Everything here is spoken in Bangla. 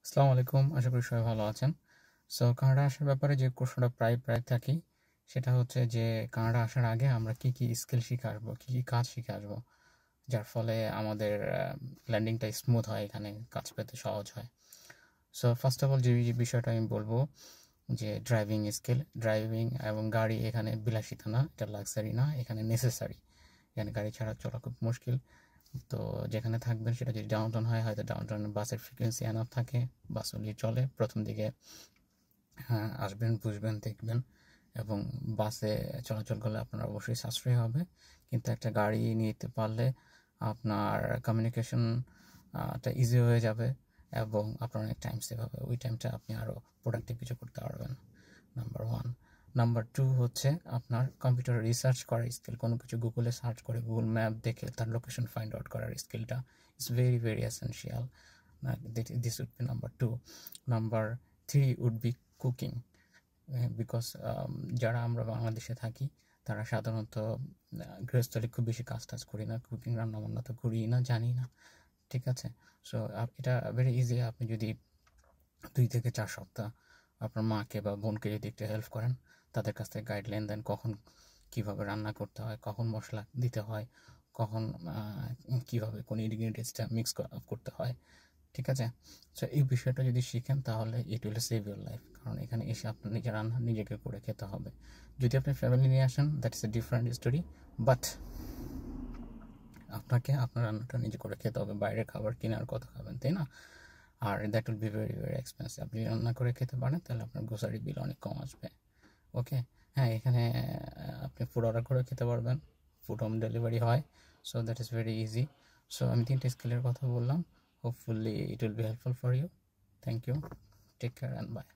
আসসালামু আলাইকুম। আশা করি সবাই ভালো আছেন। সো কানাডা আসার ব্যাপারে যে প্রশ্নটা প্রায় থাকি সেটা হচ্ছে যে কানাডা আসার আগে আমরা কি স্কিল শিখে আসবো, কি কাজ শিখে আসবো, যার ফলে আমাদের ল্যান্ডিংটা স্মুথ হয়, এখানে কাজ পেতে সহজ হয়। সো ফার্স্ট অফ অল যে বিষয়টা আমি বলবো যে ড্রাইভিং এবং গাড়ি এখানে বিলাসিতা না, এটা লাক্সারি না, এখানে নেসেসারি। এখানে গাড়ি ছাড়া চলা খুব মুশকিল। তো যেখানে থাকবেন সেটা যদি ডাউনটাউন হয়, হয়তো ডাউনটাউনে বাসের ফ্রিকোয়েন্সি এনাফ থাকে, বাস হলেই চলে। প্রথম দিকে আসবেন, বুঝবেন, দেখবেন, এবং বাসে চলাচল করলে আপনার অবশ্যই সাশ্রয় হবে। কিন্তু একটা গাড়ি নিতে পারলে আপনার কমিউনিকেশনটা ইজি হয়ে যাবে এবং আপনার অনেক টাইম সেভ হবে। ওই টাইমটা আপনি আরও প্রোডাক্টিভ কিছু করতে পারবেন, নাম্বার ওয়ান। নাম্বার টু হচ্ছে আপনার কম্পিউটারে রিসার্চ করার স্কিল। কোনো কিছু গুগলে সার্চ করে, গুগল ম্যাপ দেখে তার লোকেশন ফাইন্ড আউট করার স্কিলটা is very essential. This would be number two. Number three would be cooking, because যারা আমরা বাংলাদেশে থাকি তারা সাধারণত গৃহস্থলী খুব বেশি কাজ টাজ করি না, কুকিং রান্না বান্না তো করি না, জানি না, ঠিক আছে? সো এটা ভেরি ইজি। আপনি যদি 2 থেকে 4 সপ্তাহ আপনার মাকে বা বোনকে যদি একটু হেল্প করেন, তাদের কাছ থেকে গাইডলাইন দেন কখন কীভাবে রান্না করতে হয়, কখন মশলা দিতে হয়, কখন কীভাবে কোন ইনগ্রিডিয়েন্টসটা মিক্স করতে হয়, ঠিক আছে? সো এই বিষয়টা যদি শিখেন তাহলে it will save your life. কারণ এখানে এসে আপনার নিজের রান্না নিজেকে করে খেতে হবে। যদি আপনি ফ্যামিলি নিয়ে আসেন, that is a different story, but আপনাকে আপনার রান্নাটা নিজে করে খেতে হবে। বাইরের খাবার কেনার কথা খাবেন, তাই না? আর that will be very expensive. আপনি রান্না করে খেতে পারেন তাহলে আপনার গ্রোসারি বিল অনেক কম আসবে। ওকে, হ্যাঁ, এখানে আপনি ফুড অর্ডার করে খেতে পারবেন, ফুড হোম ডেলিভারি হয়। So that is very easy. So আমি 3টে স্কিলের কথা বললাম। Hopefully it will be helpful for you. Thank you, take care and by.